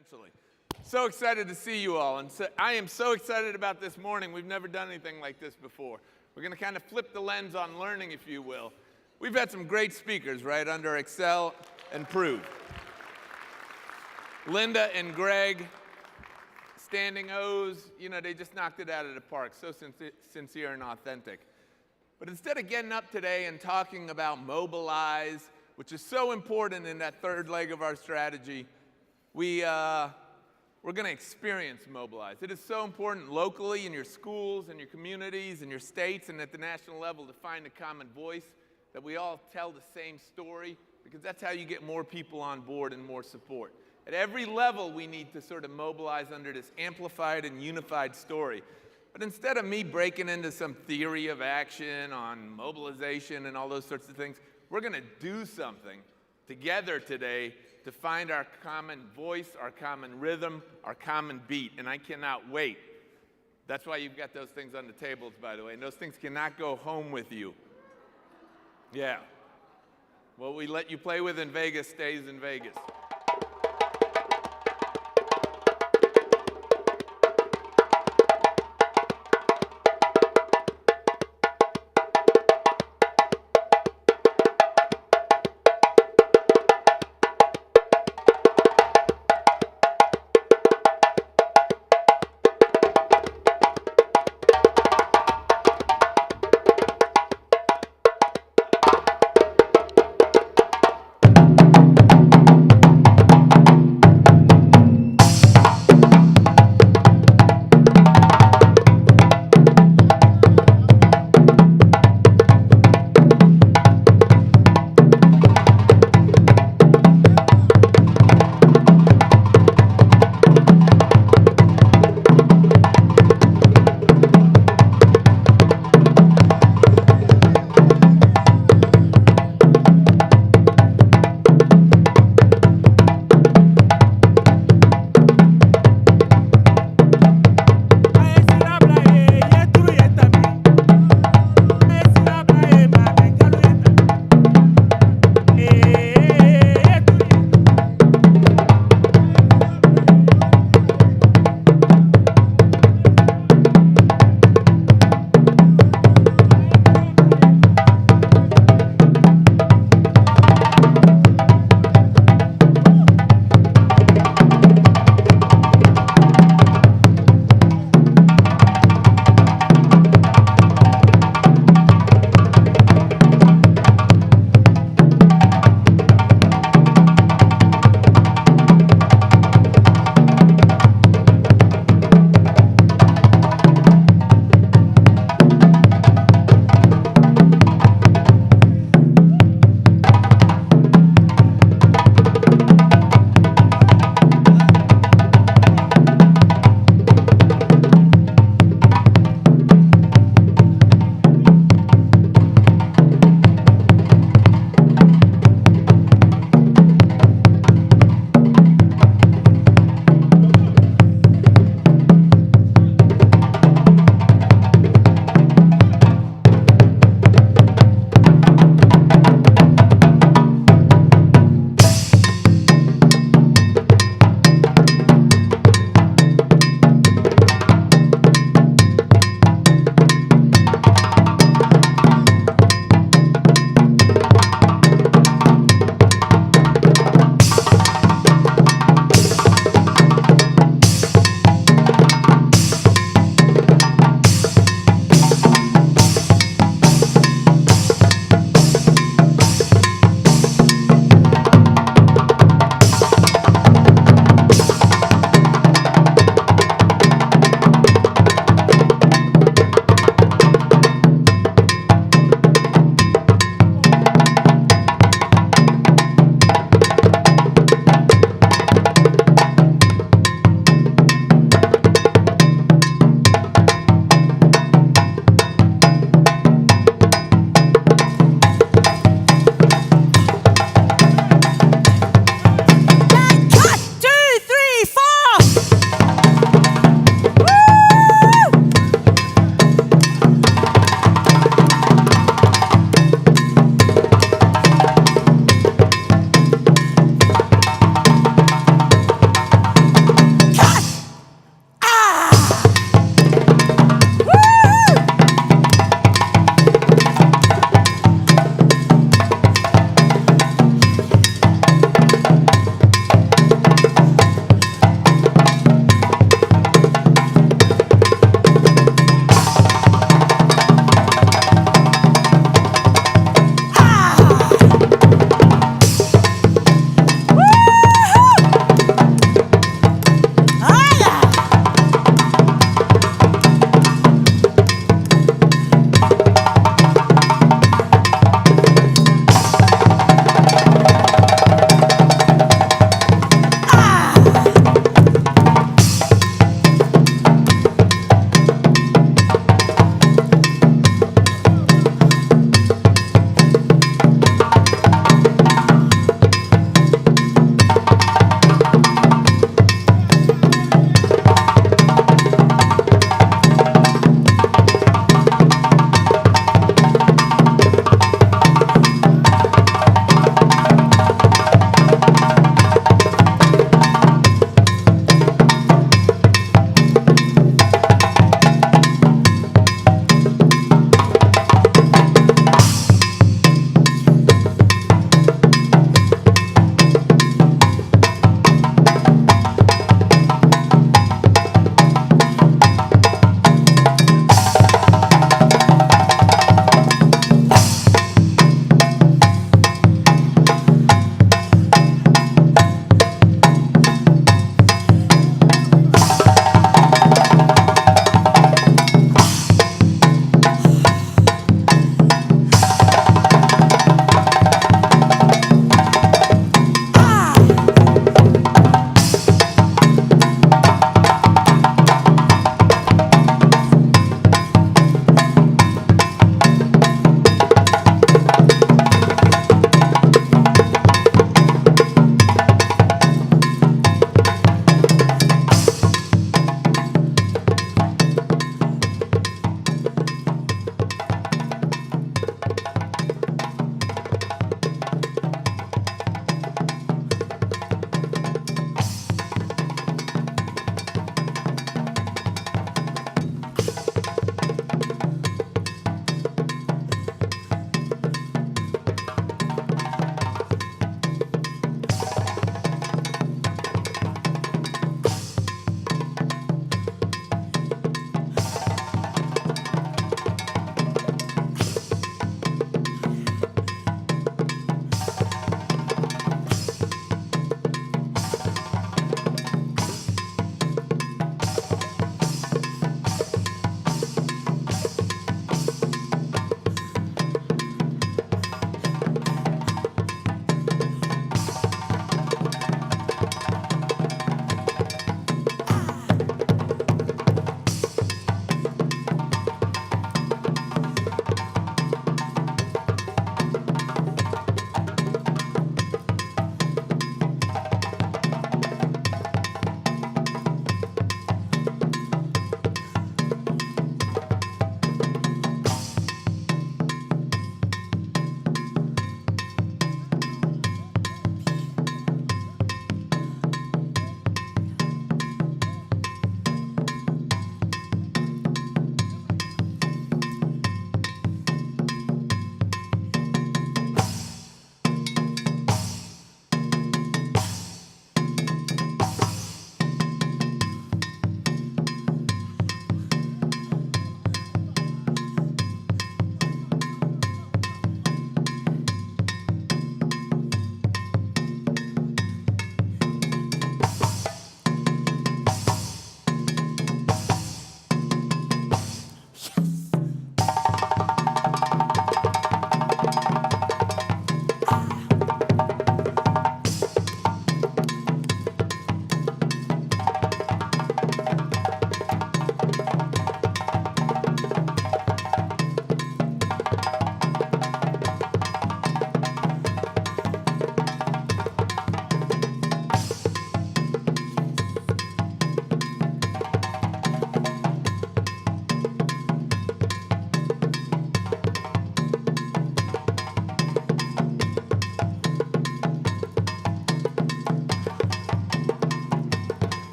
eventually. So excited to see you all, and I am so excited about this morning. We've never done anything like this before. We're going to kind of flip the lens on learning, if you will. We've had some great speakers, right, under Excel and Prove. Linda and Greg, standing O's, they just knocked it out of the park. So sincere and authentic. But instead of getting up today and talking about mobilize, which is so important in that third leg of our strategy, we're going to experience mobilize. It is so important locally in your schools and your communities and your states and at the national level to find a common voice, that we all tell the same story, because that's how you get more people on board and more support. At every level, we need to sort of mobilize under this amplified and unified story. But instead of me breaking into some theory of action on mobilization and all those sorts of things, we're going to do something together today to find our common voice, our common rhythm, our common beat, and I cannot wait. That's why you've got those things on the tables, by the way, and those things cannot go home with you. Yeah. What we let you play with in Vegas stays in Vegas.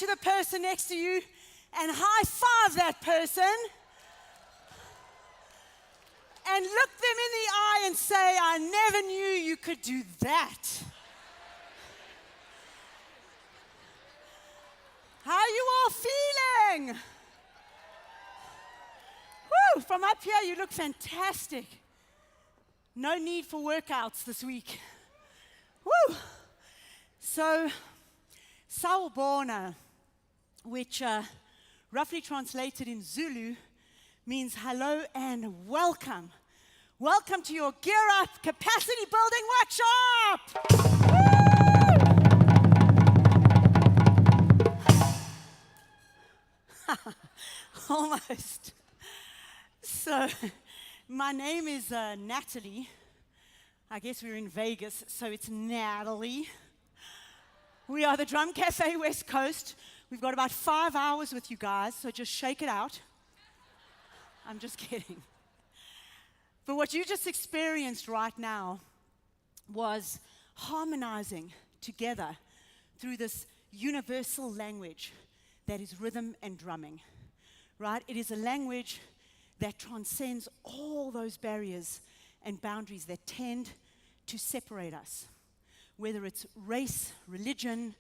to the person next to you and high five that person. And look them in the eye and say, I never knew you could do that. How are you all feeling? Woo, from up here you look fantastic. No need for workouts this week. Woo! So, Sawubona, which roughly translated in Zulu means hello and welcome. Welcome to your Gear Up Capacity Building Workshop! Almost. So, my name is Natalie. I guess we're in Vegas, so it's Natalie. We are the Drum Cafe West Coast. We've got about 5 hours with you guys, so just shake it out. I'm just kidding. But what you just experienced right now was harmonizing together through this universal language that is rhythm and drumming, right? It is a language that transcends all those barriers and boundaries that tend to separate us, whether it's race, religion,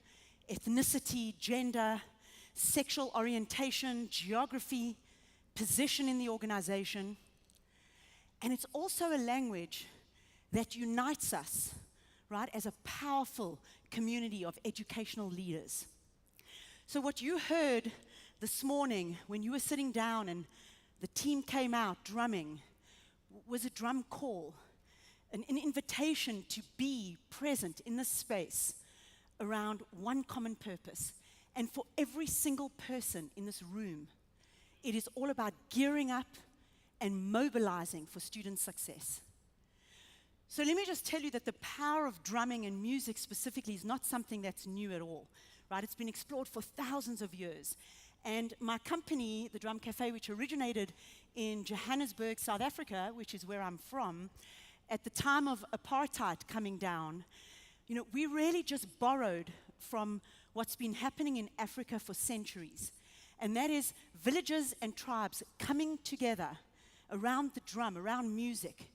ethnicity, gender, sexual orientation, geography, position in the organization. And it's also a language that unites us, right, as a powerful community of educational leaders. So what you heard this morning when you were sitting down and the team came out drumming was a drum call, an invitation to be present in this space around one common purpose. And for every single person in this room, it is all about gearing up and mobilizing for student success. So let me just tell you that the power of drumming and music specifically is not something that's new at all, right? It's been explored for thousands of years. And my company, the Drum Cafe, which originated in Johannesburg, South Africa, which is where I'm from, at the time of apartheid coming down, you know, we really just borrowed from what's been happening in Africa for centuries. And that is villages and tribes coming together around the drum, around music,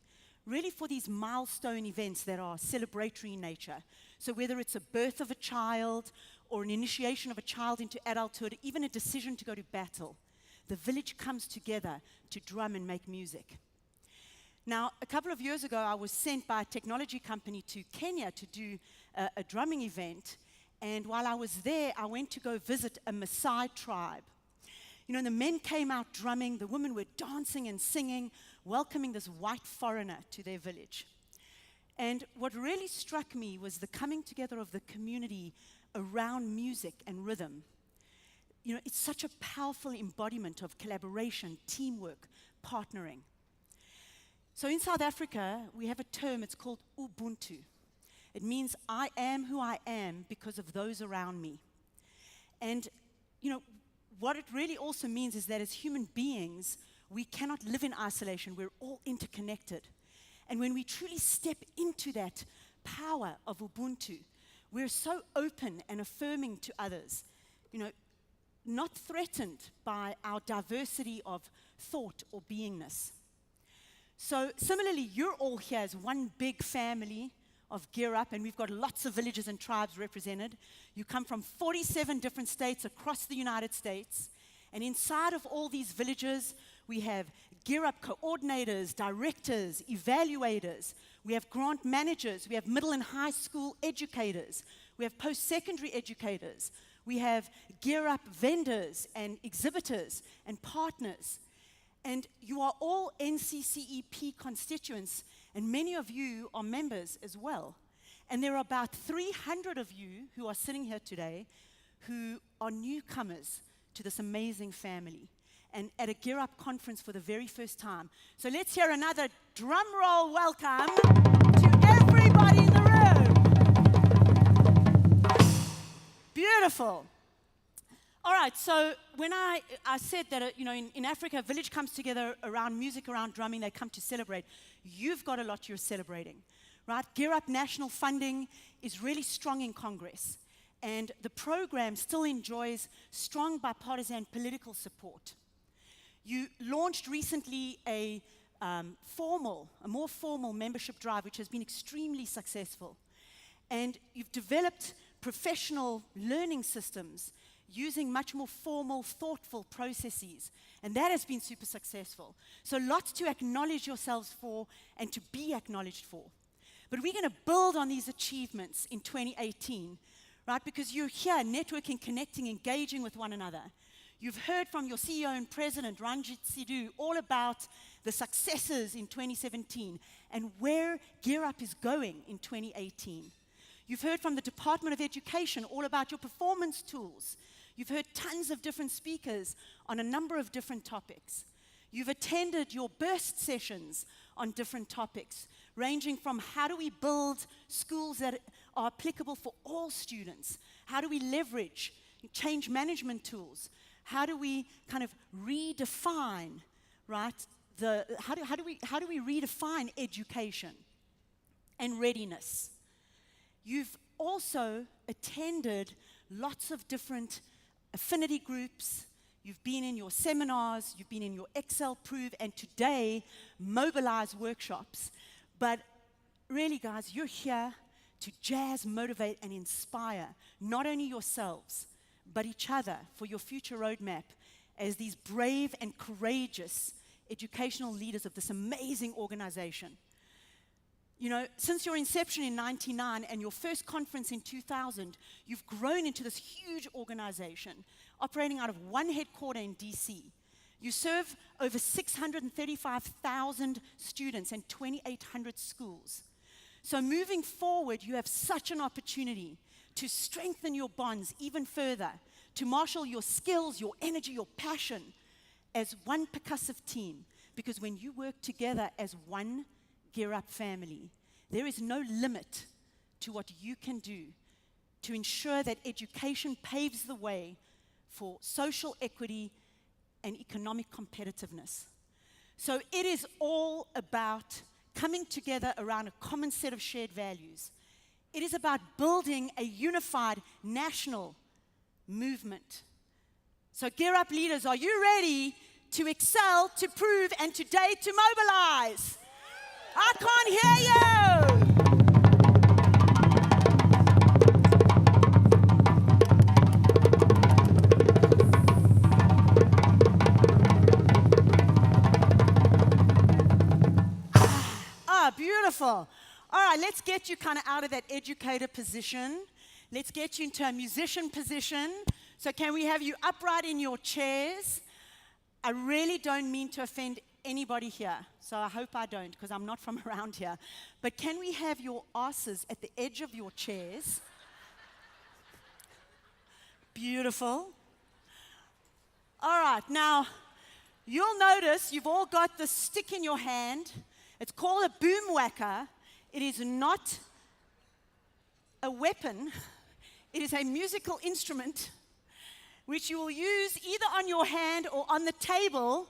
really for these milestone events that are celebratory in nature. So whether it's a birth of a child or an initiation of a child into adulthood, even a decision to go to battle, the village comes together to drum and make music. Now, a couple of years ago, I was sent by a technology company to Kenya to do a drumming event. And while I was there, I went to go visit a Maasai tribe. You know, the men came out drumming, the women were dancing and singing, welcoming this white foreigner to their village. And what really struck me was the coming together of the community around music and rhythm. You know, it's such a powerful embodiment of collaboration, teamwork, partnering. So in South Africa, we have a term, it's called Ubuntu. It means I am who I am because of those around me. And, you know, what it really also means is that as human beings, we cannot live in isolation. We're all interconnected. And when we truly step into that power of Ubuntu, we're so open and affirming to others, you know, not threatened by our diversity of thought or beingness. So similarly, you're all here as one big family of Gear Up, and we've got lots of villages and tribes represented. You come from 47 different states across the United States, and inside of all these villages, we have Gear Up coordinators, directors, evaluators. We have grant managers. We have middle and high school educators. We have post-secondary educators. We have Gear Up vendors and exhibitors and partners. And you are all NCCEP constituents, and many of you are members as well. And there are about 300 of you who are sitting here today who are newcomers to this amazing family and at a Gear Up conference for the very first time. So let's hear another drum roll welcome to everybody in the room. Beautiful. All right, so when I said that, you know, in Africa, a village comes together around music, around drumming, they come to celebrate. You've got a lot you're celebrating, right? Gear Up national funding is really strong in Congress. and the program still enjoys strong bipartisan political support. You launched recently a more formal membership drive, which has been extremely successful. And you've developed professional learning systems using much more formal, thoughtful processes. And that has been super successful. So lots to acknowledge yourselves for and to be acknowledged for. But we're going to build on these achievements in 2018, right? Because you're here networking, connecting, engaging with one another. You've heard from your CEO and president, Ranjit Sidhu, all about the successes in 2017 and where Gear Up is going in 2018. You've heard from the Department of Education all about your performance tools. You've heard tons of different speakers on a number of different topics. You've attended your burst sessions on different topics, ranging from how do we build schools that are applicable for all students? How do we leverage change management tools? How do we kind of redefine, right? How do we redefine education and readiness? You've also attended lots of different affinity groups. You've been in your seminars, you've been in your Excel Prove, and today, Mobilize workshops. But really, guys, you're here to jazz, motivate, and inspire not only yourselves, but each other for your future roadmap as these brave and courageous educational leaders of this amazing organization. You know, since your inception in 1999 and your first conference in 2000, you've grown into this huge organization operating out of one headquarter in DC. You serve over 635,000 students and 2,800 schools. So moving forward, you have such an opportunity to strengthen your bonds even further, to marshal your skills, your energy, your passion as one percussive team. Because when you work together as one Gear Up family, there is no limit to what you can do to ensure that education paves the way for social equity and economic competitiveness. So it is all about coming together around a common set of shared values. It is about building a unified national movement. So Gear Up leaders, are you ready to excel, to prove, and today to mobilize? I can't hear you! Beautiful. All right, let's get you kind of out of that educator position. Let's get you into a musician position. So can we have you upright in your chairs? I really don't mean to offend anybody here, so I hope I don't, because I'm not from around here. But can we have your asses at the edge of your chairs? Beautiful. All right, now, you'll notice you've all got this stick in your hand. It's called a boom whacker. It is not a weapon. It is a musical instrument which you will use either on your hand or on the table,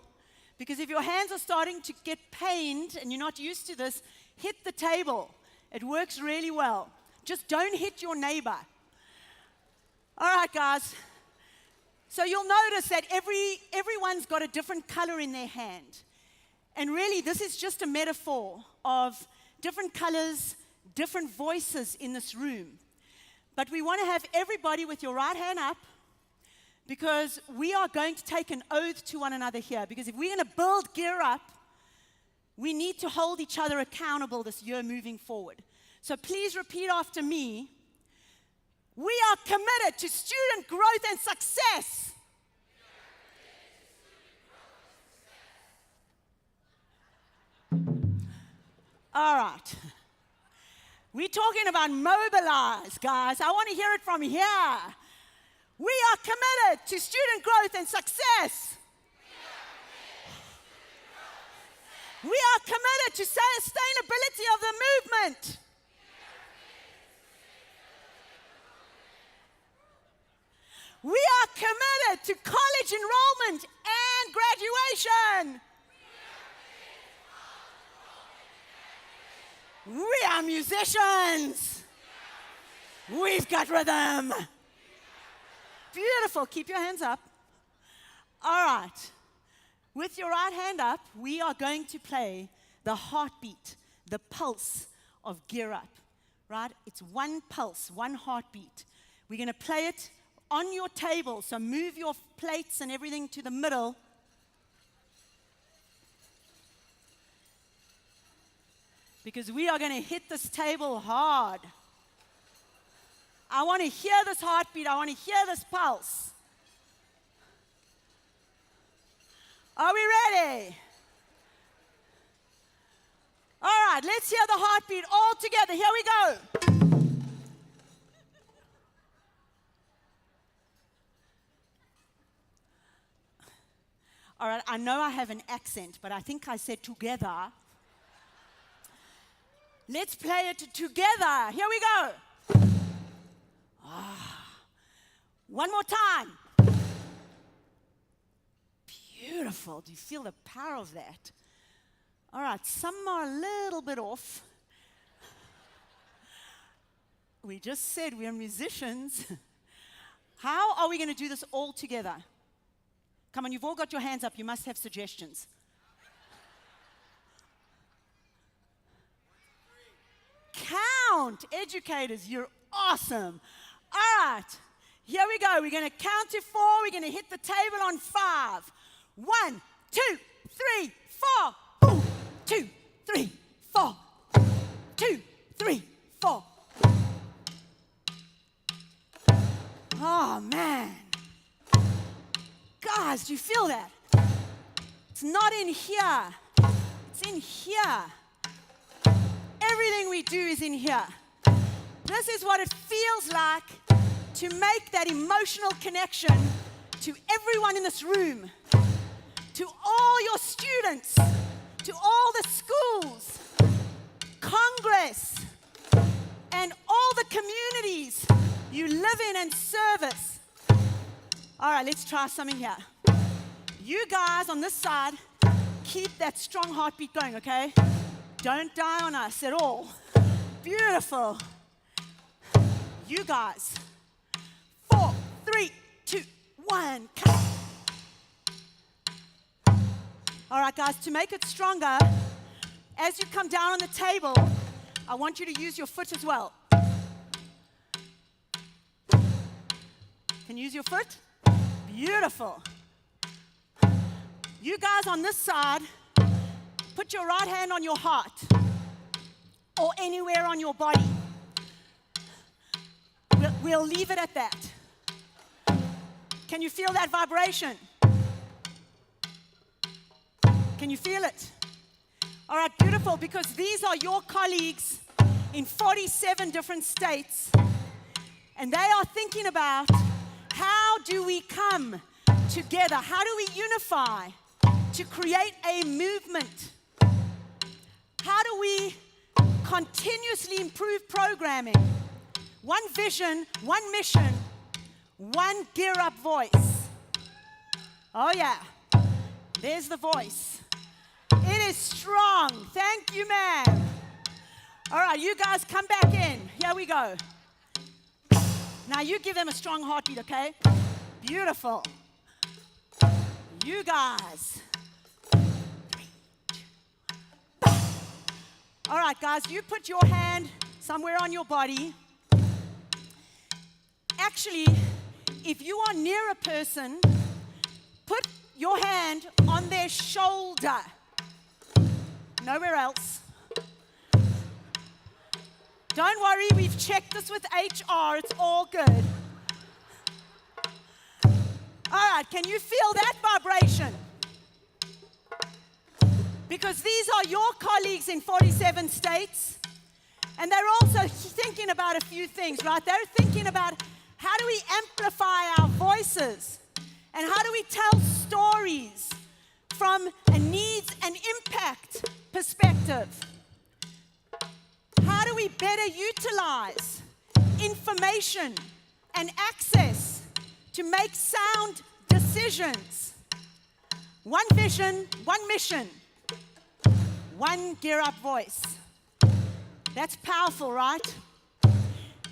because if your hands are starting to get pained and you're not used to this, hit the table. It works really well. Just don't hit your neighbor. All right, guys. So you'll notice that everyone's got a different color in their hand. And really, this is just a metaphor of different colors, different voices in this room. But we want to have everybody with your right hand up, because we are going to take an oath to one another here. Because if we're going to build Gear Up, we need to hold each other accountable this year moving forward. So please repeat after me. We are committed to student growth and success. All right. We're talking about mobilize, guys. I want to hear it from here. We are committed to student growth and success. We are committed to sustainability of the movement. We are committed to college enrollment and graduation. We are musicians. We've got rhythm. Beautiful. Keep your hands up. All right. With your right hand up, we are going to play the heartbeat, the pulse of Gear Up. Right? It's one pulse, one heartbeat. We're going to play it on your table. So move your plates and everything to the middle. Because we are going to hit this table hard. I want to hear this heartbeat. I want to hear this pulse. Are we ready? All right, let's hear the heartbeat all together. Here we go. All right, I know I have an accent, but I think I said together. Let's play it together. Here we go. One more time. Beautiful. Do you feel the power of that? All right, some are a little bit off. We just said we're musicians. How are we going to do this all together? Come on, you've all got your hands up. You must have suggestions. Count. Educators, you're awesome. All right, here we go. We're going to count to 4. We're going to hit the table on 5. 1, 2, 3, 4. 1, 2, 3, 4. 2, 3, 4. Oh, man. Guys, do you feel that? It's not in here. It's in here. Everything we do is in here. This is what it feels like to make that emotional connection to everyone in this room, to all your students, to all the schools, Congress, and all the communities you live in and service. All right, let's try something here. You guys on this side, keep that strong heartbeat going, okay? Don't die on us at all. Beautiful. You guys. 4, 3, 2, 1, cut. All right, guys, to make it stronger, as you come down on the table, I want you to use your foot as well. Can you use your foot? Beautiful. You guys on this side, put your right hand on your heart or anywhere on your body. We'll leave it at that. Can you feel that vibration? Can you feel it? All right, beautiful, because these are your colleagues in 47 different states, and they are thinking about how do we come together? How do we unify to create a movement? How do we continuously improve programming? One vision, one mission, one Gear Up voice. Oh yeah, there's the voice. It is strong. Thank you, ma'am. All right, you guys come back in. Here we go. Now you give them a strong heartbeat, okay? Beautiful. You guys. All right, guys, you put your hand somewhere on your body. Actually, if you are near a person, put your hand on their shoulder. Nowhere else. Don't worry, we've checked this with HR. It's all good. All right, can you feel that vibration? Because these are your colleagues in 47 states, and they're also thinking about a few things, right? They're thinking about how do we amplify our voices, and how do we tell stories from a needs and impact perspective? How do we better utilize information and access to make sound decisions? One vision, one mission, one Gear Up voice. That's powerful, right?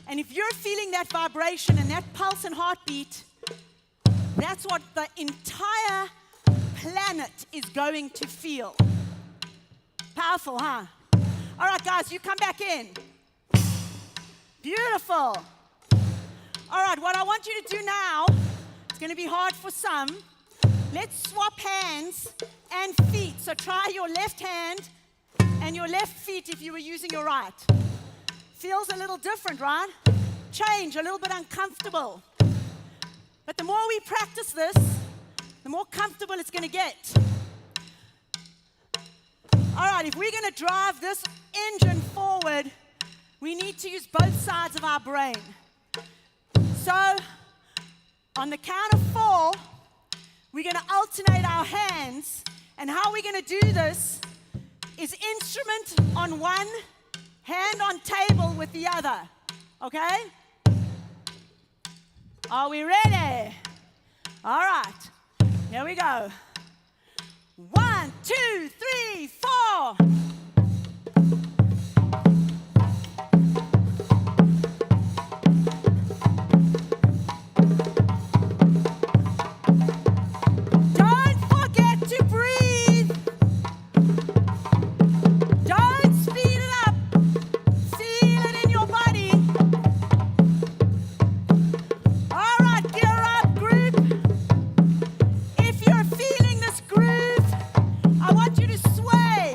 And if you're feeling that vibration and that pulse and heartbeat, That's what the entire planet is going to feel. Powerful, huh? All right, guys, you come back in. Beautiful. All right, what I want you to do now, it's going to be hard for some. Let's swap hands and feet. So try your left hand and your left feet if you were using your right. Feels a little different, right? Change, a little bit uncomfortable. But the more we practice this, the more comfortable it's going to get. All right, if we're going to drive this engine forward, we need to use both sides of our brain. So, on the count of 4, we're going to alternate our hands. And how we're going to do this is instrument on one, hand on table with the other. Okay? Are we ready? All right. Here we go. 1, 2, 3, 4. Don't forget to breathe. Don't speed it up. Feel it in your body. All right, gear up, group. If you're feeling this groove, I want you to sway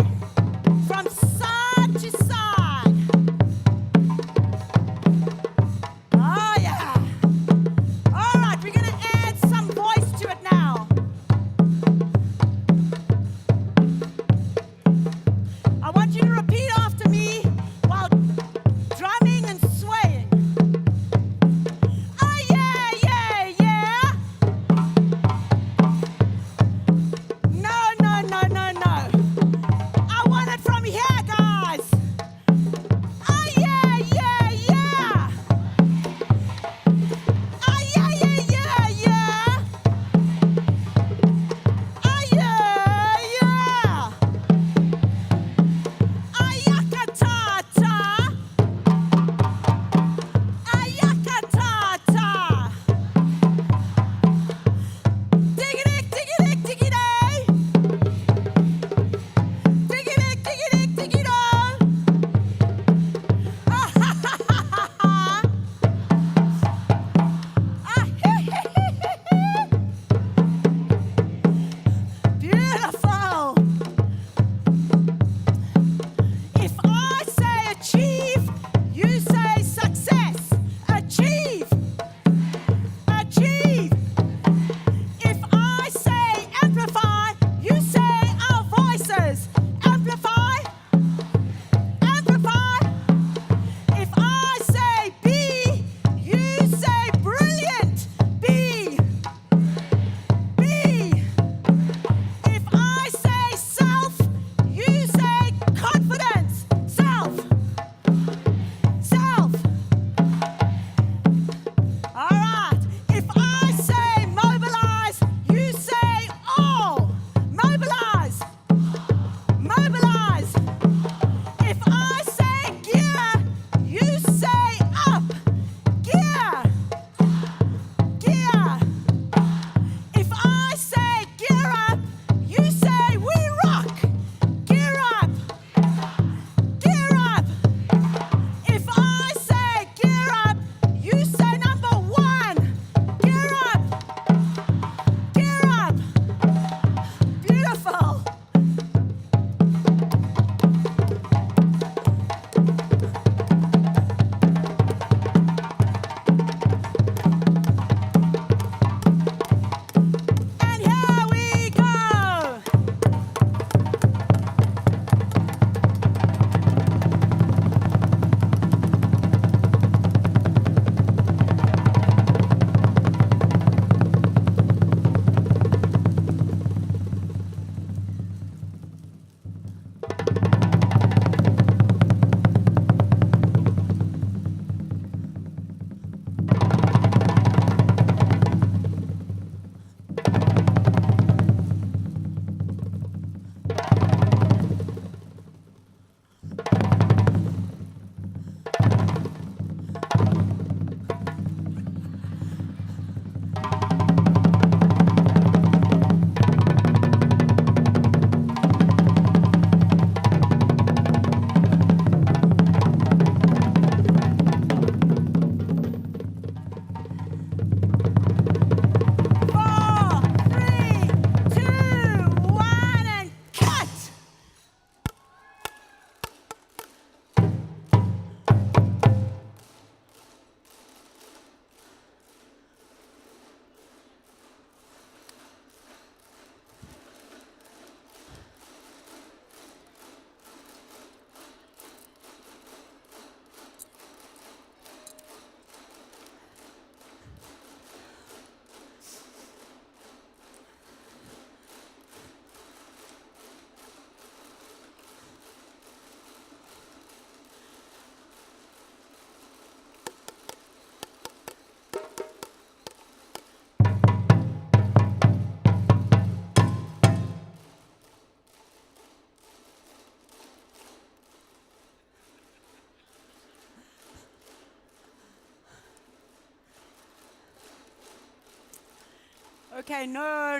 Okay, no.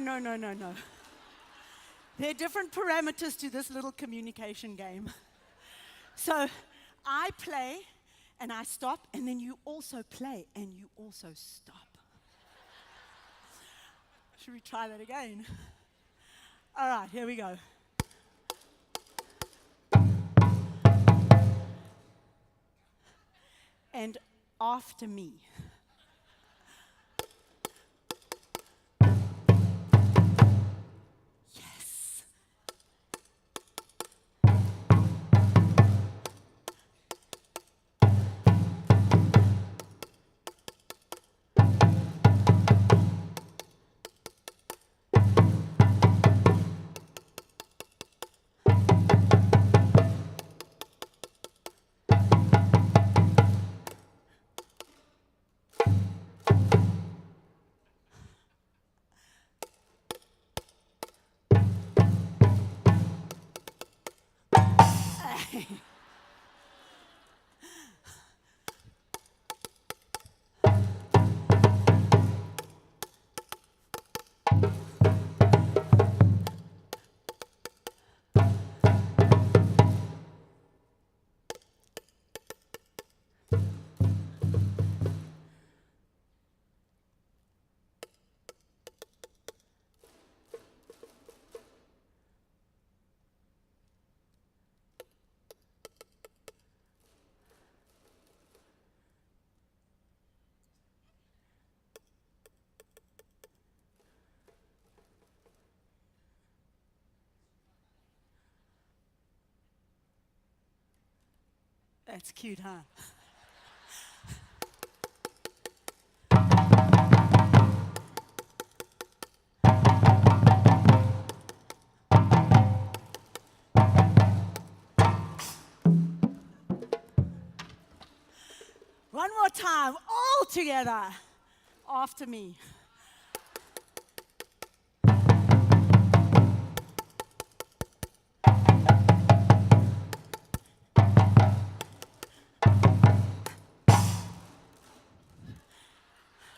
There are different parameters to this little communication game. So I play and I stop, and then you also play and you also stop. Should we try that again? All right, here we go. And after me. Yes. That's cute, huh? One more time, all together, after me.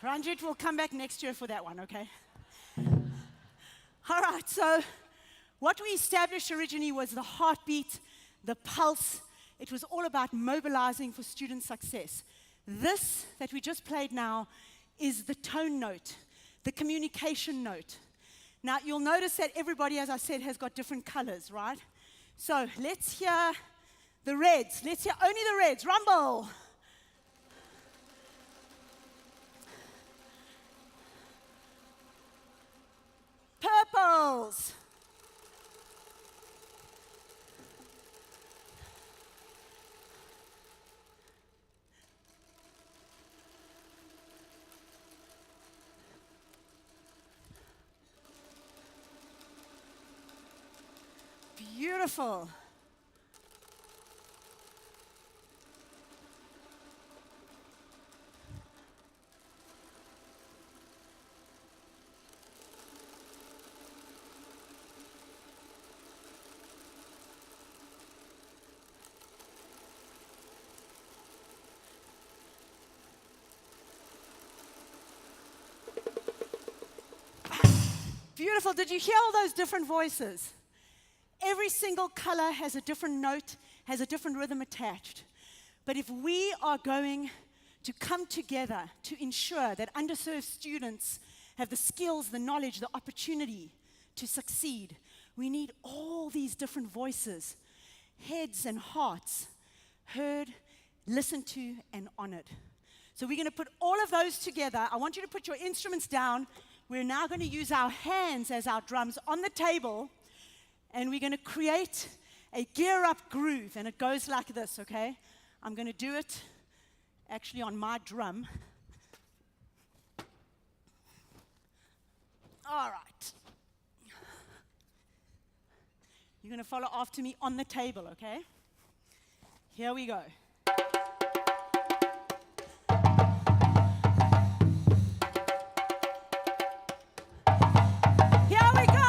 Ranjit will come back next year for that one, okay? All right, so what we established originally was the heartbeat, the pulse. It was all about mobilizing for student success. This that we just played now is the tone note, the communication note. Now, you'll notice that everybody, as I said, has got different colors, right? So let's hear the reds. Let's hear only the reds. Rumble. Purples. Beautiful. Beautiful. Did you hear all those different voices? Every single color has a different note, has a different rhythm attached. But if we are going to come together to ensure that underserved students have the skills, the knowledge, the opportunity to succeed, we need all these different voices, heads and hearts, heard, listened to, and honored. So we're going to put all of those together. I want you to put your instruments down. We're now going to use our hands as our drums on the table, and we're going to create a gear-up groove, and it goes like this, okay? I'm going to do it actually on my drum. All right. You're going to follow after me on the table, okay? Here we go. Here we go.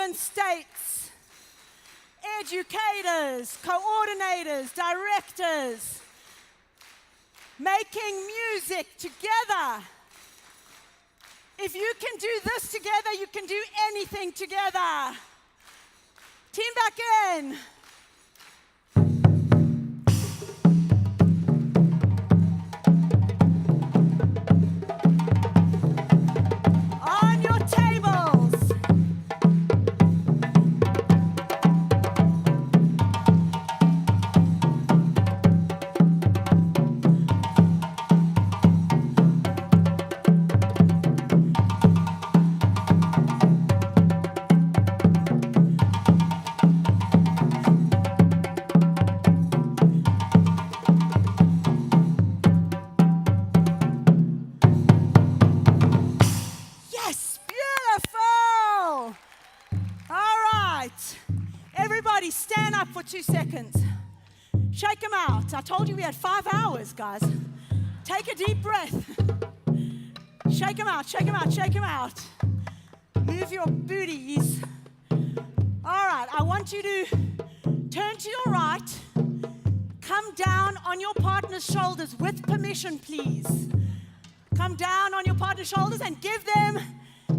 7 states, educators, coordinators, directors, making music together. If you can do this together, you can do anything together. Team back in. On your tables. Yes, beautiful. All right. Everybody stand up for 2 seconds. Shake them out. I told you we had 5 hours, guys. Take a deep breath. Shake them out, shake them out, shake them out. Move your booties. All right, I want you to turn to your right. Come down on your partner's shoulders with permission, please. Come down on your partner's shoulders and give them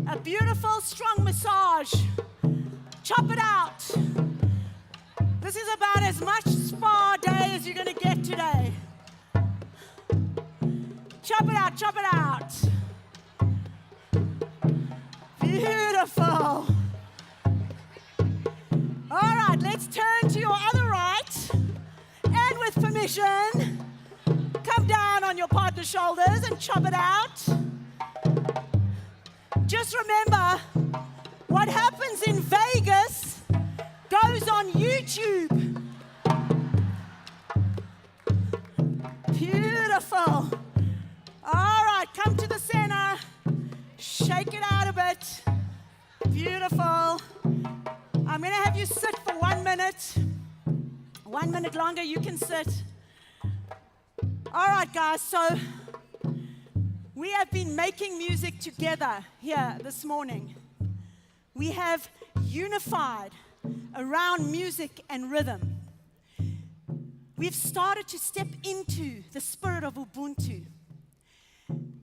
a beautiful, strong massage. Chop it out. This is about as much spa day as you're going to get today. Chop it out, chop it out. Beautiful. All right, let's turn to your other right. And with permission, come down on your partner's shoulders and chop it out. Just remember, what happens in Vegas goes on YouTube. Beautiful. All right, come to the center. Shake it out a bit. Beautiful. I'm going to have you sit for 1 minute. 1 minute longer, you can sit. All right, guys, so we have been making music together here this morning. We have unified around music and rhythm. We've started to step into the spirit of Ubuntu,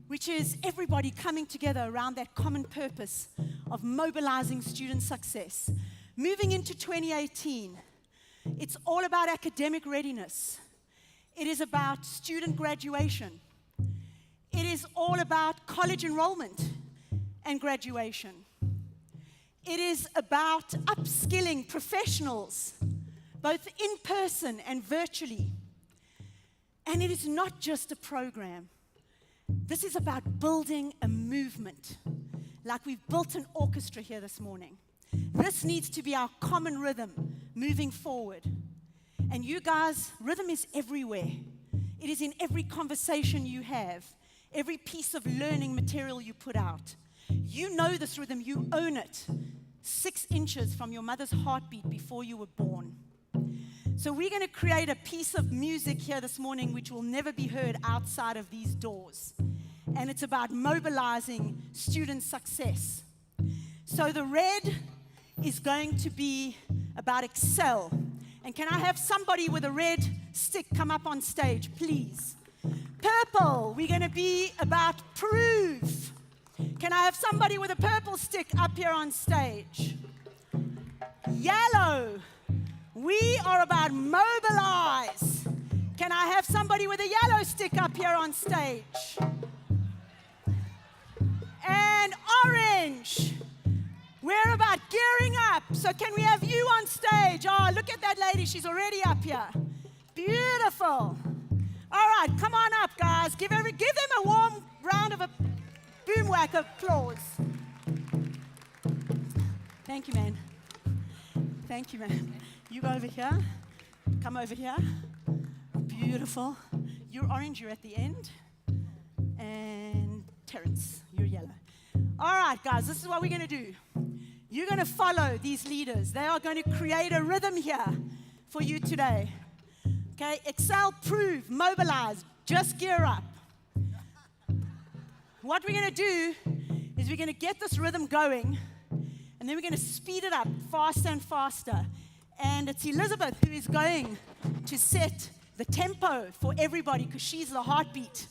which is everybody coming together around that common purpose of mobilizing student success. Moving into 2018, it's all about academic readiness. It is about student graduation. It is all about college enrollment and graduation. It is about upskilling professionals, both in person and virtually. And it is not just a program. This is about building a movement, like we've built an orchestra here this morning. This needs to be our common rhythm moving forward. And you guys, rhythm is everywhere. It is in every conversation you have, every piece of learning material you put out. You know this rhythm, you own it. 6 inches from your mother's heartbeat before you were born. So we're going to create a piece of music here this morning which will never be heard outside of these doors. And it's about mobilizing student success. So the red is going to be about excel. And can I have somebody with a red stick come up on stage, please? Purple, we're going to be about prove. Can I have somebody with a purple stick up here on stage? Yellow, we are about mobilize. Can I have somebody with a yellow stick up here on stage? And orange, we're about gearing up. So can we have you on stage? Oh, look at that lady, she's already up here. Beautiful. All right, come on up, guys. Give them a warm round of boomwhack applause. Thank you, man. Thank you, man. You go over here. Come over here. Beautiful. You're orange, you're at the end. And Terrence, you're yellow. All right, guys, this is what we're going to do. You're going to follow these leaders. They are going to create a rhythm here for you today. Okay, excel, prove, mobilize, just gear up. What we're going to do is we're going to get this rhythm going, And then we're going to speed it up faster and faster. And it's Elizabeth who is going to set the tempo for everybody because she's the heartbeat.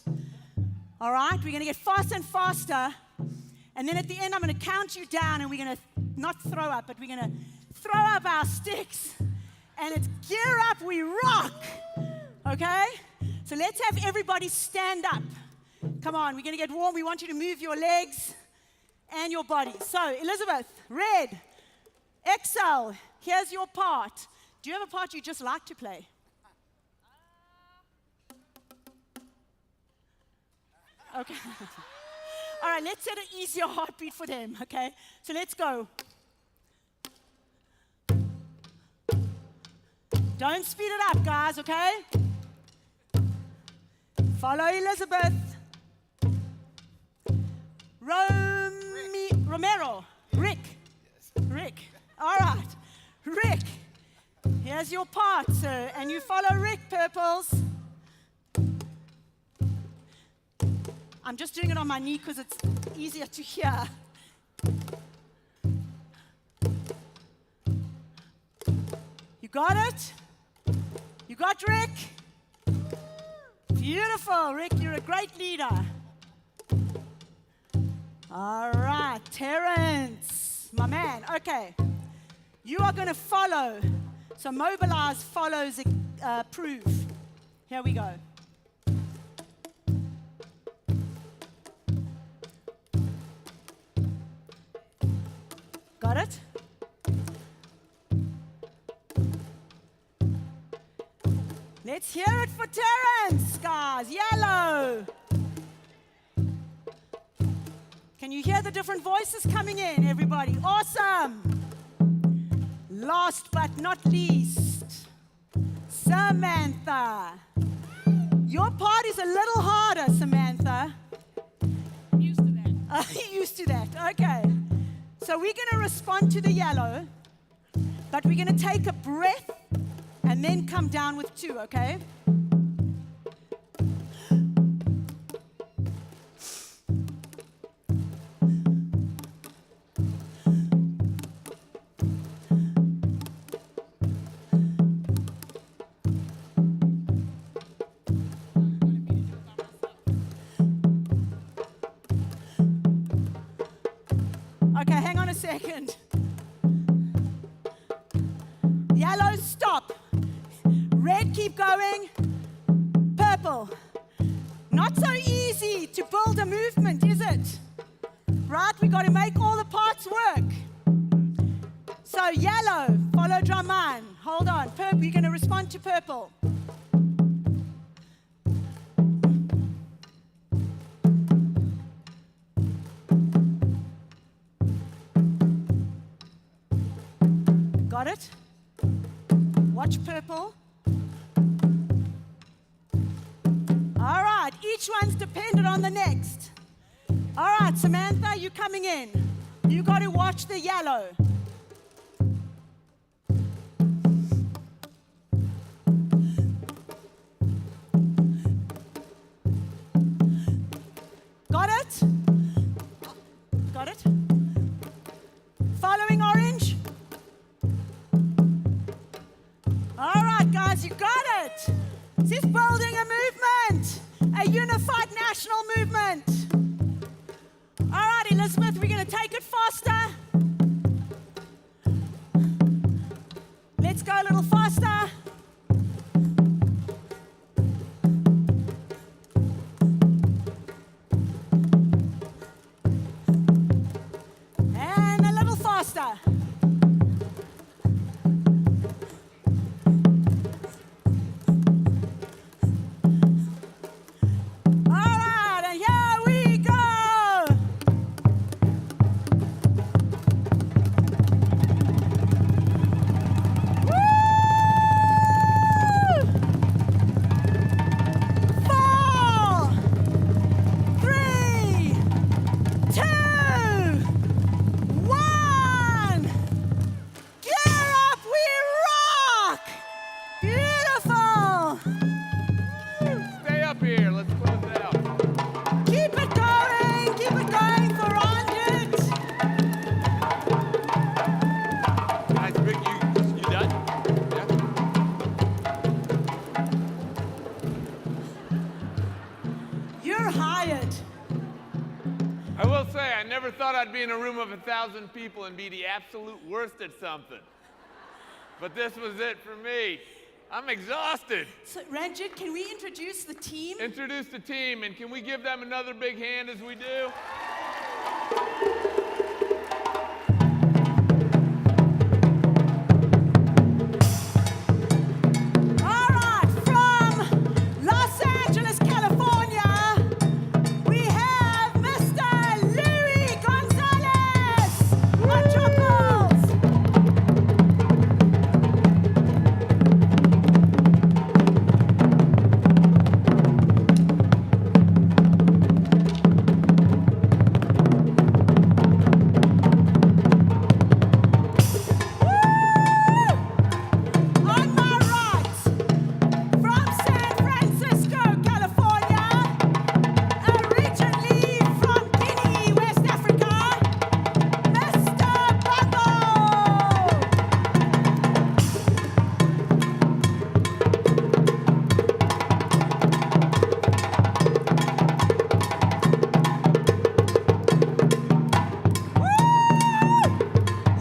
All right? We're going to get faster and faster. And then at the end, I'm going to count you down, and we're going to not throw up, but we're going to throw up our sticks. And it's gear up, we rock. Okay? So let's have everybody stand up. Come on, we're going to get warm. We want you to move your legs and your body. So, Elizabeth, red, Excel, here's your part. Do you have a part you just like to play? Okay. All right, let's set an easier heartbeat for them, okay? So let's go. Don't speed it up, guys, okay? Follow Elizabeth. Romero. Rick. Rick. All right. Rick. Here's your part, sir. And you follow Rick, Purples. I'm just doing it on my knee because it's easier to hear. You got it? You got Rick? Beautiful, Rick. You're a great leader. All right, Terrence, my man. Okay, you are going to follow. So mobilize follows prove. Here we go. Got it? Let's hear it for Terrence, guys. Yellow. Can you hear the different voices coming in, everybody? Awesome. Last but not least, Samantha. Your part is a little harder, Samantha. Used to that. Used to that, okay. So we're going to respond to the yellow, but we're going to take a breath and then come down with 2, okay? Okay, hang on a second. Yellow, stop. Red, keep going. Purple. Not so easy to build a movement, is it? Right, we got to make all the parts work. So yellow, follow drum line. Hold on, purple, you're going to respond to purple. Got it? Watch purple. All right, each one's dependent on the next. All right, Samantha, you coming in. You got to watch the yellow. Got it? Got it? Following orange? All right, guys, you got it. This is building a movement, a unified national movement. All right, Elizabeth, we're going to take it faster. Let's go a little faster. And a little faster. never thought I'd be in a room of 1,000 people and be the absolute worst at something. But this was it for me. I'm exhausted. So, Ranjit, can we introduce the team? Introduce the team, and can we give them another big hand as we do? All right, from Los Angeles, California, we have Mr. Louis Gonzalez on trumpets. On my right, from San Francisco, California, originally from Guinea, West Africa, Mr. Bumble.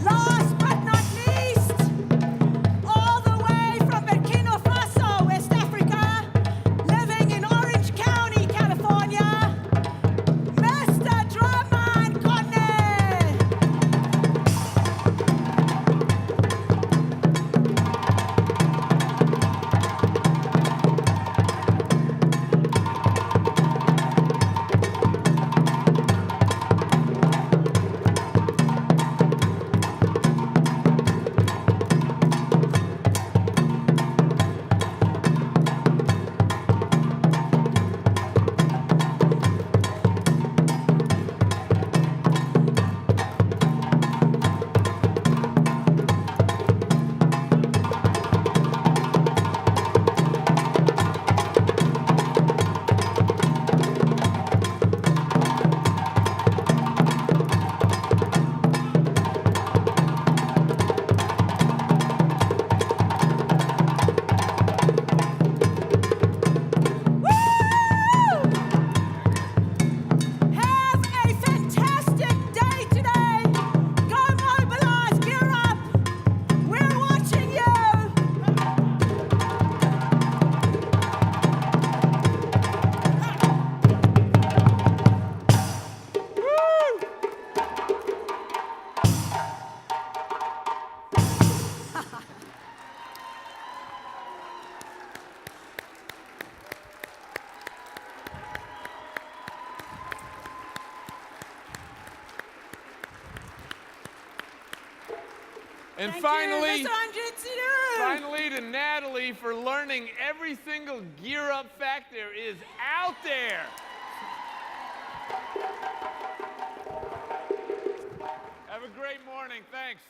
Last but not least, all the way from Burkina Faso, West Africa, living in Orange County, California, Mr. Drummond Conner. Have a fantastic day today. Go mobilize, gear up. We're watching you. And Thank finally, you, Mr. Andretsiru. finally to Natalie for learning every single gear up fact there is out there. Have a great morning. Thanks.